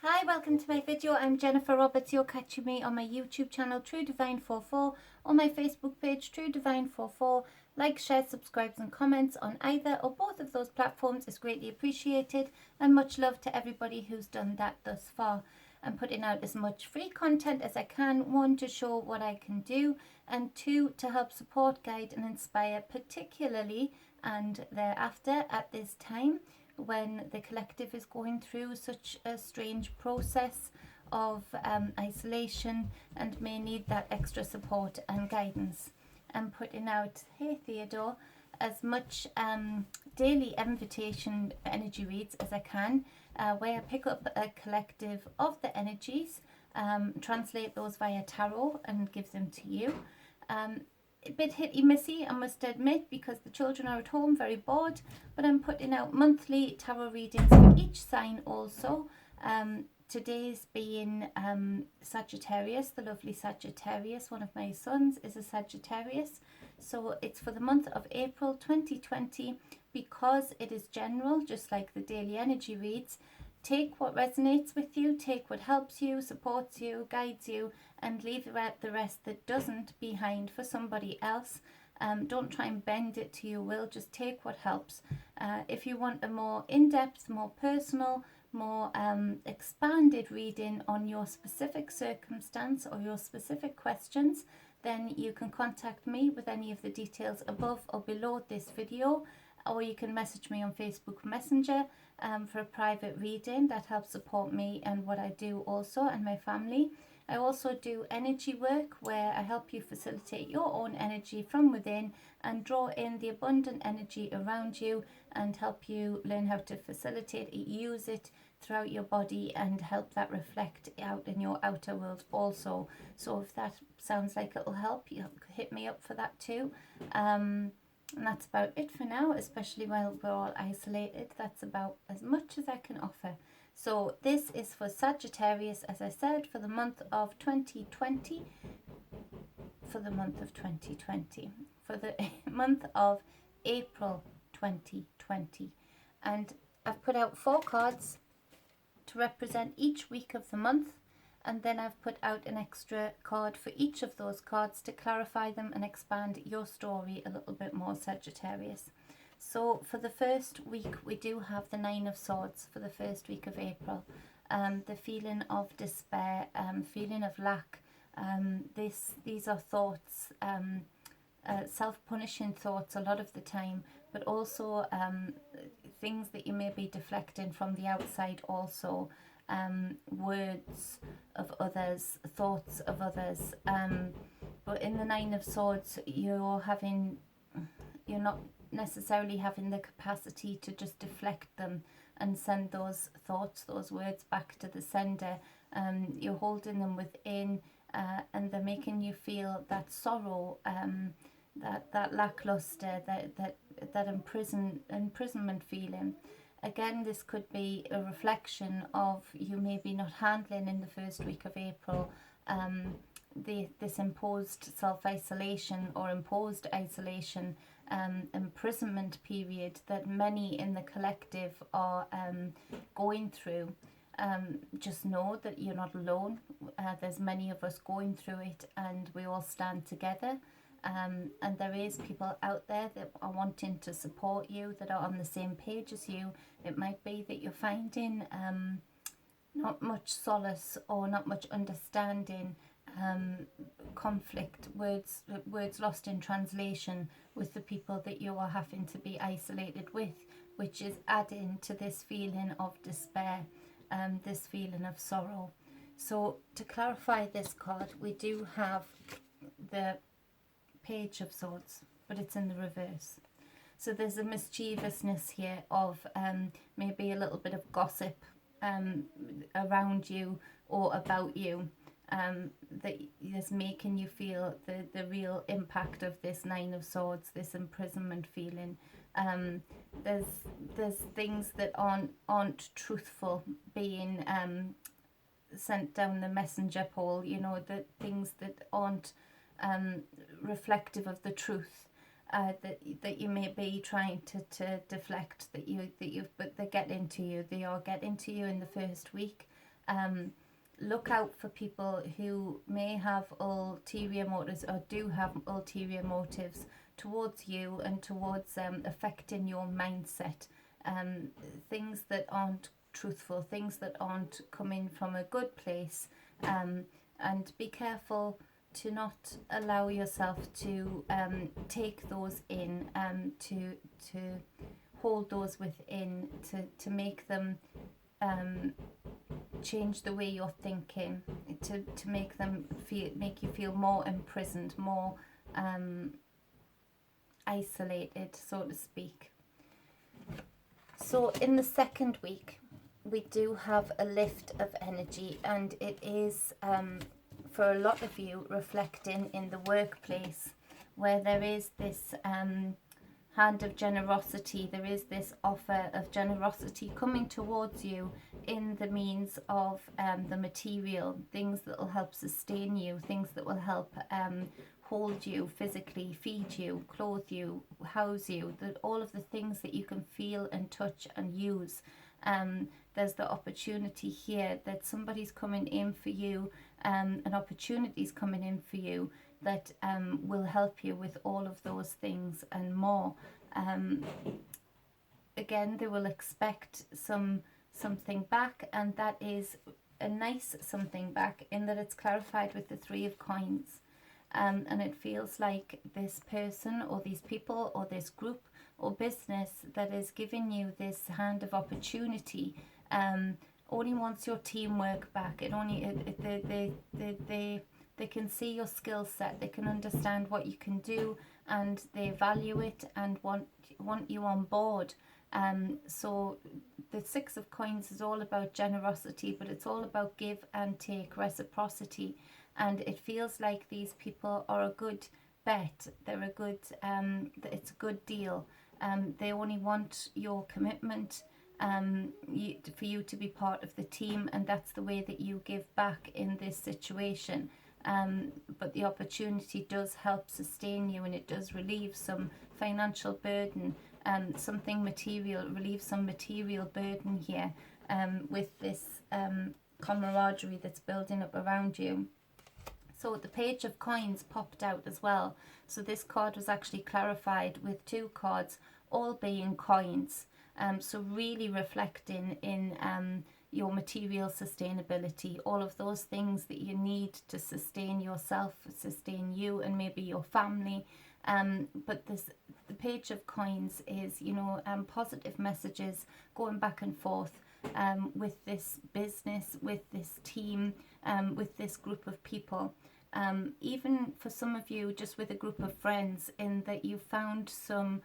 Hi, welcome to my video. I'm Jennifer Roberts. You're catching me on my YouTube channel, True Divine 44, or my Facebook page, True Divine 44. Like, share, subscribe and comments on either or both of those platforms is greatly appreciated, and much love to everybody who's done that thus far. I'm putting out as much free content as I can, one, to show what I can do, and two, to help support, guide and inspire, particularly and thereafter at this time when the collective is going through such a strange process of isolation and may need that extra support and guidance. I'm putting out, hey Theodore, as much daily invitation energy reads as I can, where I pick up a collective of the energies, translate those via tarot and give them to you. A bit hitty-missy, I must admit, because the children are at home very bored, but I'm putting out monthly tarot readings for each sign also. Today's being Sagittarius, the lovely Sagittarius. One of my sons is a Sagittarius, so it's for the month of April 2020. Because it is general, just like the daily energy reads, take what resonates with you, take what helps you, supports you, guides you, and leave the rest that doesn't behind for somebody else. Don't try and bend it to your will, just take what helps. If you want a more in-depth, more personal, more expanded reading on your specific circumstance or your specific questions, then you can contact me with any of the details above or below this video, or you can message me on Facebook Messenger for a private reading. That helps support me and what I do also, and my family. I also do energy work where I help you facilitate your own energy from within and draw in the abundant energy around you and help you learn how to facilitate it, use it throughout your body, and help that reflect out in your outer world also. So if that sounds like it'll help, you hit me up for that too. And that's about it for now, especially while we're all isolated. That's about as much as I can offer. So this is for Sagittarius, as I said, for the month of 2020. For the month of 2020. For the month of April 2020. And I've put out 4 cards to represent each week of the month. And then I've put out an extra card for each of those cards to clarify them and expand your story a little bit more, Sagittarius. So for the first week, we do have the 9 of Swords for the first week of April. The feeling of despair, feeling of lack. These are thoughts, self-punishing thoughts a lot of the time, but also things that you may be deflecting from the outside also. Words of others, thoughts of others. But in the 9 of Swords, you're not necessarily having the capacity to just deflect them and send those thoughts, those words back to the sender. You're holding them within, and they're making you feel that sorrow, that lackluster, that imprisonment feeling. Again, this could be a reflection of you maybe not handling in the first week of April this imposed self-isolation or imposed isolation, imprisonment period that many in the collective are going through. Just know that you're not alone. There's many of us going through it, and we all stand together. And there is people out there that are wanting to support you, that are on the same page as you. It might be that you're finding not much solace or not much understanding, conflict, words lost in translation with the people that you are having to be isolated with, which is adding to this feeling of despair, this feeling of sorrow. So to clarify this card, we do have the Page of Swords, but it's in the reverse. So there's a mischievousness here of maybe a little bit of gossip around you or about you, that is making you feel the real impact of this 9 of Swords, this imprisonment feeling. There's things that aren't truthful being sent down the messenger pole, the things that aren't reflective of the truth, that you may be trying to deflect, but they get into you. They are getting to you in the first week. Look out for people who may have ulterior motives or do have ulterior motives towards you and towards affecting your mindset. Things that aren't truthful, things that aren't coming from a good place, and be careful to not allow yourself to take those in, to hold those within, to make them change the way you're thinking, to make you feel more imprisoned, more isolated, so to speak. So in the second week, we do have a lift of energy, and it is for a lot of you reflecting in the workplace, where there is this hand of generosity, there is this offer of generosity coming towards you in the means of the material, things that will help sustain you, things that will help hold you physically, feed you, clothe you, house you, that all of the things that you can feel and touch and use. There's the opportunity here that somebody's coming in for you, an opportunity's coming in for you that will help you with all of those things and more. Again, they will expect something back, and that is a nice something back, in that it's clarified with the Three of Coins. And it feels like this person or these people or this group or business that is giving you this hand of opportunity only wants your teamwork back. They can see your skill set, they can understand what you can do, and they value it and want you on board. So the Six of Coins is all about generosity, but it's all about give and take, reciprocity. And it feels like these people are a good bet. They're a good, it's a good deal. They only want your commitment, for you to be part of the team, and that's the way that you give back in this situation. But the opportunity does help sustain you, and it does relieve some financial burden, something material, relieve some material burden here, with this camaraderie that's building up around you. So the Page of Coins popped out as well. So this card was actually clarified with two cards, all being coins. So really reflecting in your material sustainability, all of those things that you need to sustain yourself, sustain you and maybe your family. But the Page of Coins is, positive messages going back and forth with this business, with this team, with this group of people. Even for some of you, just with a group of friends, in that you found some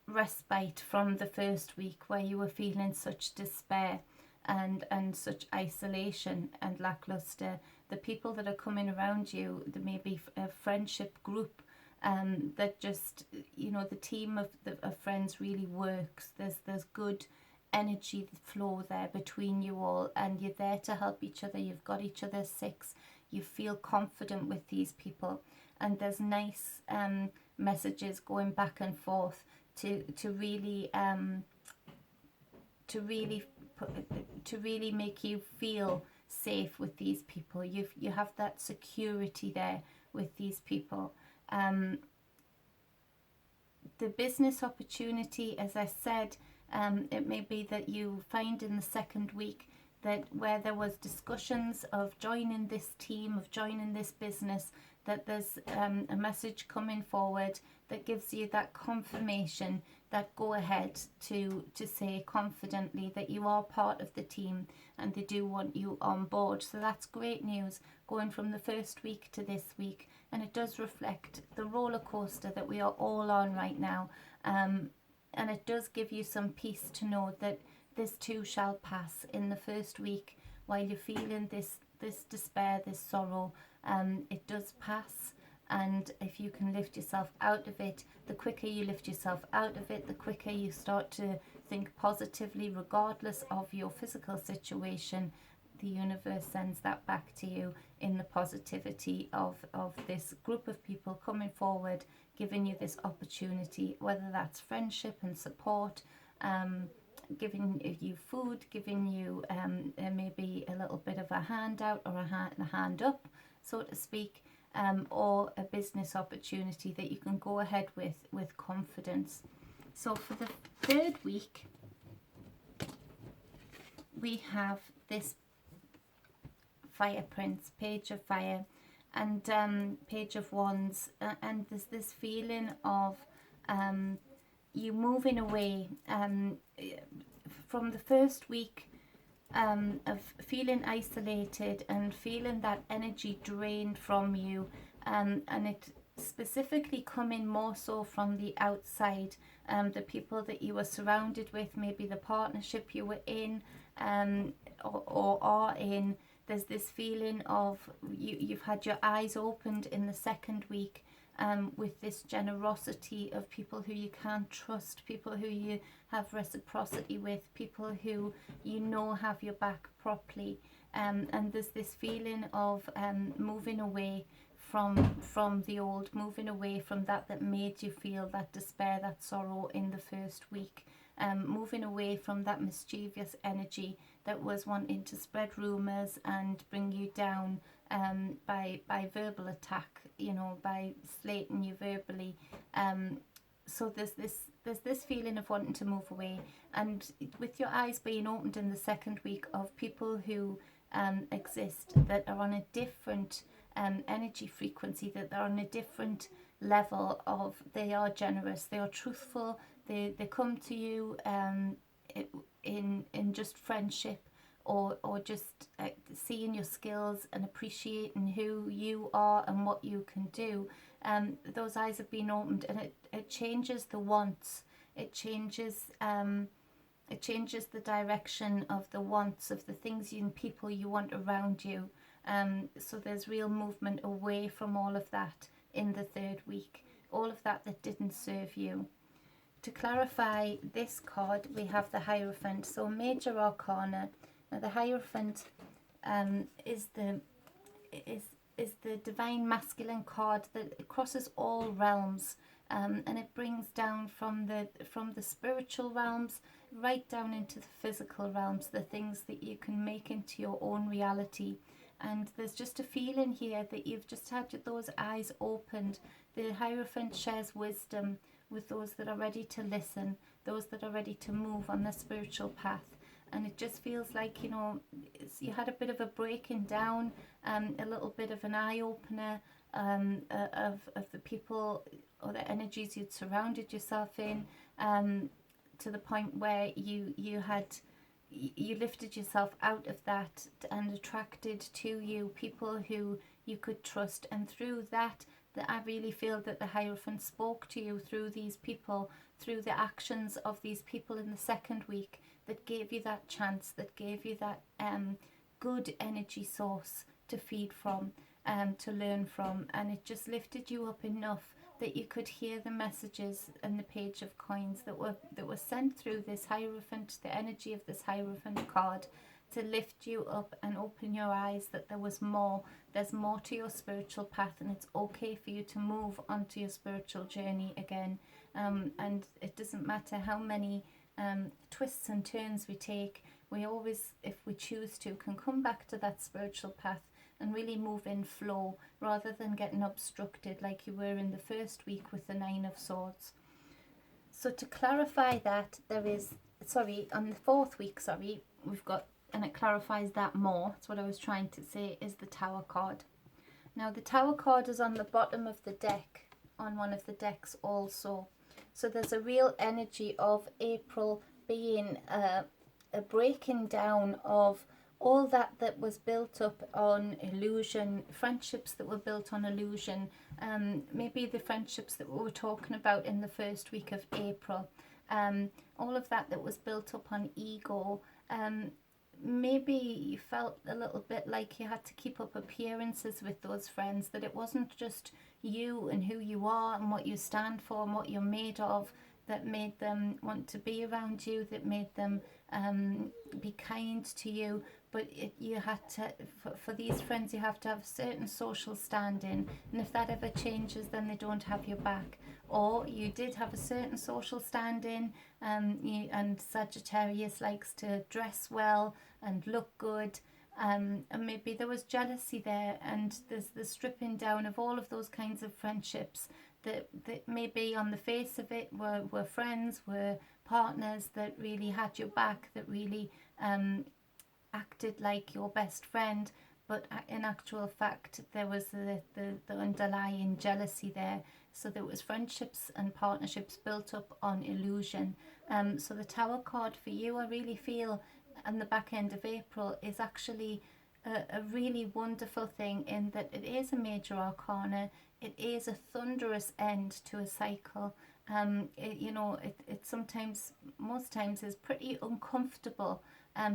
respite from the first week where you were feeling such despair and such isolation and lackluster. The people that are coming around you, there may be a friendship group that just, the team of friends really works. There's good energy flow there between you all, and you're there to help each other. You've got each other's six. You feel confident with these people, and there's nice messages going back and forth to really make you feel safe with these people. You have that security there with these people. The business opportunity, as I said, it may be that you find in the second week that where there was discussions of joining this team, of joining this business, that there's a message coming forward that gives you that confirmation, that go ahead to say confidently that you are part of the team and they do want you on board. So that's great news going from the first week to this week, and it does reflect the roller coaster that we are all on right now, and it does give you some peace to know that this too shall pass. In the first week, while you're feeling this despair, this sorrow, it does pass. And if you can lift yourself out of it, the quicker you lift yourself out of it, the quicker you start to think positively, regardless of your physical situation. The universe sends that back to you in the positivity of this group of people coming forward, giving you this opportunity, whether that's friendship and support, giving you food, giving you maybe a little bit of a handout or a hand up, so to speak, or a business opportunity that you can go ahead with confidence. So for the third week, we have this Fire Prince, Page of Fire, and Page of Wands, and there's this feeling of you moving away from the first week of feeling isolated and feeling that energy drained from you, and it specifically coming more so from the outside, the people that you were surrounded with, maybe the partnership you were in or are in. There's this feeling of you've had your eyes opened in the second week, with this generosity of people who you can't trust, people who you have reciprocity with, people who you know have your back properly, and there's this feeling of moving away from the old, moving away from that made you feel that despair, that sorrow in the first week, moving away from that mischievous energy that was wanting to spread rumours and bring you down by verbal attack, you know, by slating you verbally. So there's this feeling of wanting to move away, and with your eyes being opened in the second week of people who exist that are on a different energy frequency, that they're on a different level of, they are generous, they are truthful, they come to you in just friendship, or just seeing your skills and appreciating who you are and what you can do. Those eyes have been opened, and it changes the wants. It changes the direction of the wants, of the things and people you want around you. So there's real movement away from all of that in the third week, all of that didn't serve you. To clarify this card, we have the Hierophant, so Major Arcana. Now the Hierophant is the divine masculine card that crosses all realms, and it brings down from the spiritual realms right down into the physical realms, the things that you can make into your own reality. And there's just a feeling here that you've just had those eyes opened. The Hierophant shares wisdom with those that are ready to listen, those that are ready to move on the spiritual path. And it just feels like, you know, you had a bit of a breaking down, a little bit of an eye-opener of the people or the energies you'd surrounded yourself in, to the point where you lifted yourself out of that and attracted to you people who you could trust. And through that I really feel that the Hierophant spoke to you through these people, through the actions of these people in the second week, that gave you that chance, that gave you that good energy source to feed from, to learn from. And it just lifted you up enough that you could hear the messages and the Page of Coins that were sent through this Hierophant, the energy of this Hierophant card, to lift you up and open your eyes that there was more. There's more to your spiritual path, and it's okay for you to move onto your spiritual journey again. And it doesn't matter how many twists and turns we take, we always, if we choose to, can come back to that spiritual path and really move in flow, rather than getting obstructed like you were in the first week with the Nine of Swords. So to clarify that, there is, on the fourth week, we've got, and it clarifies that more, that's what I was trying to say, is the Tower card. Now the Tower card is on the bottom of the deck, on one of the decks also. So there's a real energy of April being a breaking down of all that was built up on illusion, friendships that were built on illusion, maybe the friendships that we were talking about in the first week of April, all of that was built up on ego. Maybe you felt a little bit like you had to keep up appearances with those friends, that it wasn't just you and who you are and what you stand for and what you're made of that made them want to be around you, that made them be kind to you. But you had to, for these friends, you have to have a certain social standing, and if that ever changes, then they don't have your back. or you did have a certain social standing, and Sagittarius likes to dress well and look good, and maybe there was jealousy there, and there's the stripping down of all of those kinds of friendships that maybe on the face of it were friends, were partners that really had your back, that really acted like your best friend, but in actual fact there was the underlying jealousy there. So there was friendships and partnerships built up on illusion. So the Tower card for you, I really feel, on the back end of April, is actually a really wonderful thing, in that it is a major arcana. It is a thunderous end to a cycle. It sometimes, most times, is pretty uncomfortable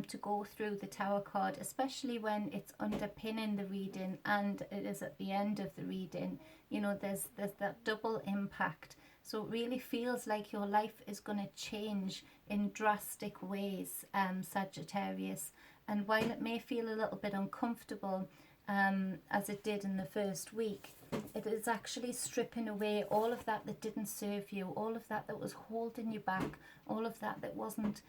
to go through the Tower card, especially when it's underpinning the reading and it is at the end of the reading. There's that double impact. So it really feels like your life is going to change in drastic ways, Sagittarius. And while it may feel a little bit uncomfortable, as it did in the first week, it is actually stripping away all of that didn't serve you, all of that was holding you back, all of that wasn't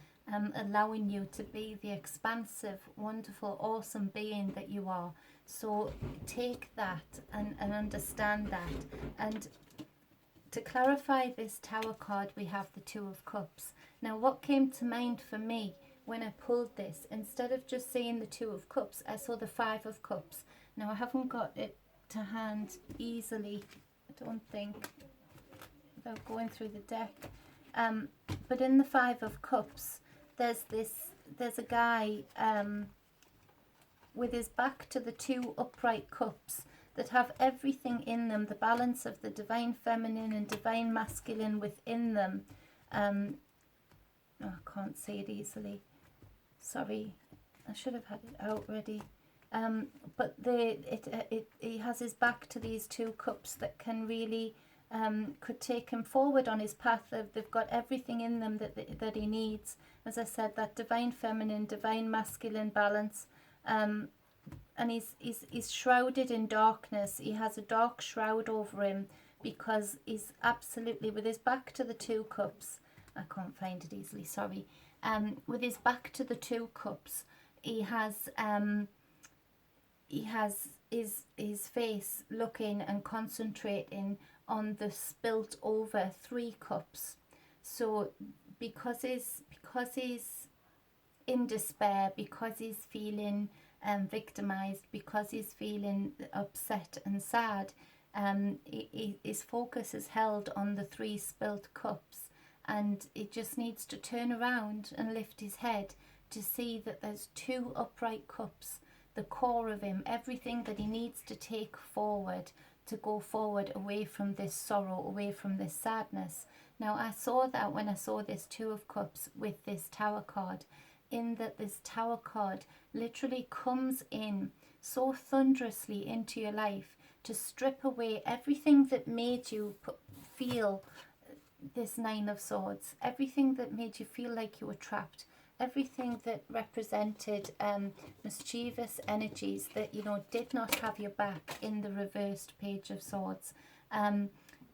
allowing you to be the expansive, wonderful, awesome being that you are. So take that and understand that. And to clarify this Tower card, we have the Two of Cups. Now, what came to mind for me when I pulled this, instead of just saying the Two of Cups, I saw the Five of Cups. Now, I haven't got it to hand easily, I don't think, without going through the deck. But in the Five of Cups, there's a guy with his back to the two upright cups that have everything in them, the balance of the divine feminine and divine masculine within them. I can't say it easily. Sorry, I should have had it out ready. But he has his back to these two cups that can really could take him forward on his path. They've got everything in them that he needs. As I said, that divine feminine, divine masculine balance. And he's shrouded in darkness. He has a dark shroud over him because he's absolutely, with his back to the two cups. I can't find it easily, sorry. With his back to the two cups, he has his face looking and concentrating on the spilt over three cups. So because he's in despair, because he's feeling victimized, because he's feeling upset and sad, his focus is held on the three spilt cups, and he just needs to turn around and lift his head to see that there's two upright cups, the core of him, everything that he needs to take forward, to go forward away from this sorrow, away from this sadness. Now, I saw that when I saw this Two of Cups with this Tower card, in that this Tower card literally comes in so thunderously into your life to strip away everything that made you feel this Nine of Swords, everything that made you feel like you were trapped, everything that represented mischievous energies that, did not have your back in the reversed Page of Swords.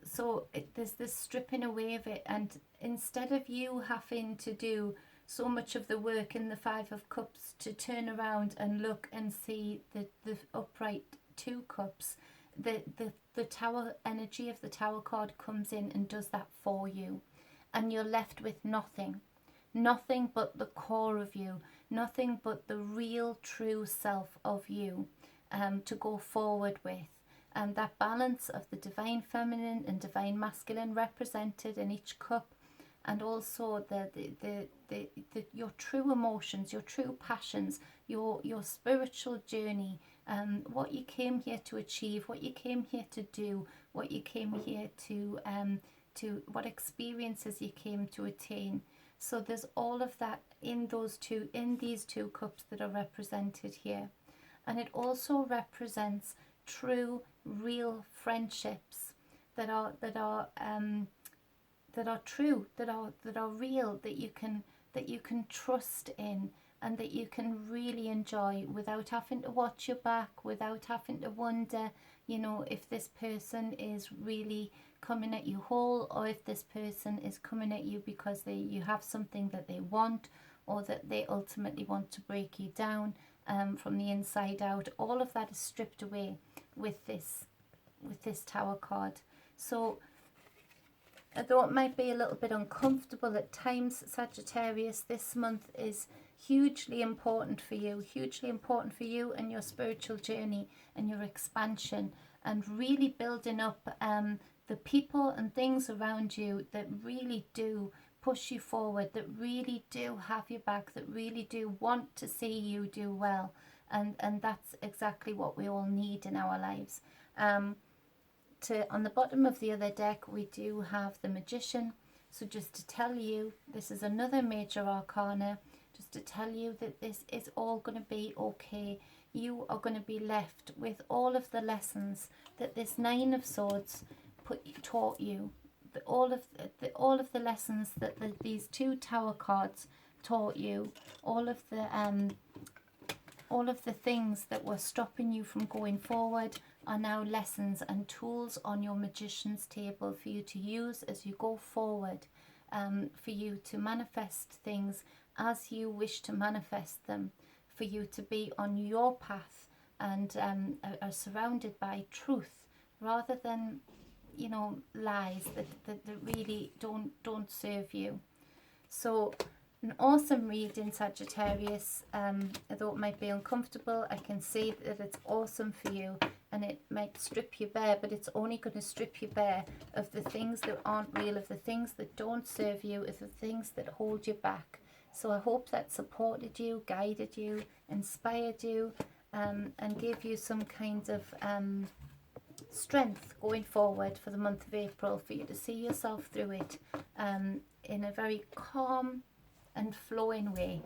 So there's this stripping away of it, and instead of you having to do so much of the work in the Five of Cups to turn around and look and see the upright two cups, the Tower energy of the Tower card comes in and does that for you, and you're left with nothing but the core of you, nothing but the real true self of you to go forward with. And that balance of the divine feminine and divine masculine represented in each cup, and also your true emotions, your true passions, your spiritual journey, what you came here to achieve, what you came here to do, what you came here to what experiences you came to attain. So there's all of that in these two cups that are represented here. And it also represents true, real friendships that are true, that are real, that you can trust in, and that you can really enjoy without having to watch your back, without having to wonder, you know, if this person is really coming at you whole, or if this person is coming at you because you have something that they want, or that they ultimately want to break you down from the inside out. All of that is stripped away with this Tower card. So although it might be a little bit uncomfortable at times, Sagittarius, this month is hugely important for you and your spiritual journey and your expansion, and really building up the people and things around you that really do push you forward, that really do have your back, that really do want to see you do well. And that's exactly what we all need in our lives. On the bottom of the other deck, we do have the Magician. So just to tell you, this is another major arcana, just to tell you that this is all going to be okay. You are going to be left with all of the lessons that this Nine of Swords taught you. All of the lessons that these two Tower cards taught you, all of the things that were stopping you from going forward are now lessons and tools on your magician's table for you to use as you go forward, for you to manifest things as you wish to manifest them, for you to be on your path and are surrounded by truth rather than, you know, lies that really don't serve you. So an awesome reading, Sagittarius. Although it might be uncomfortable, I can see that it's awesome for you, and it might strip you bare, but it's only going to strip you bare of the things that aren't real, of the things that don't serve you, of the things that hold you back. So I hope that supported you, guided you, inspired you, and gave you some kind of strength going forward for the month of April, for you to see yourself through it in a very calm and flowing way.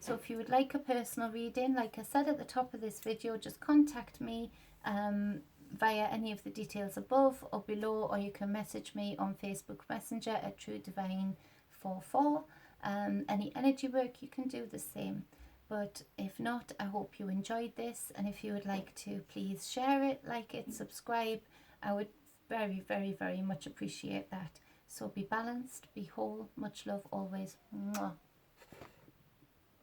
So if you would like a personal reading, like I said at the top of this video, just contact me via any of the details above or below, or you can message me on Facebook Messenger at TrueDivine44. Any energy work, you can do the same. But if not, I hope you enjoyed this, and if you would like to, please share it, like it, subscribe. I would very, very, very much appreciate that. So be balanced, be whole, much love always. Mwah.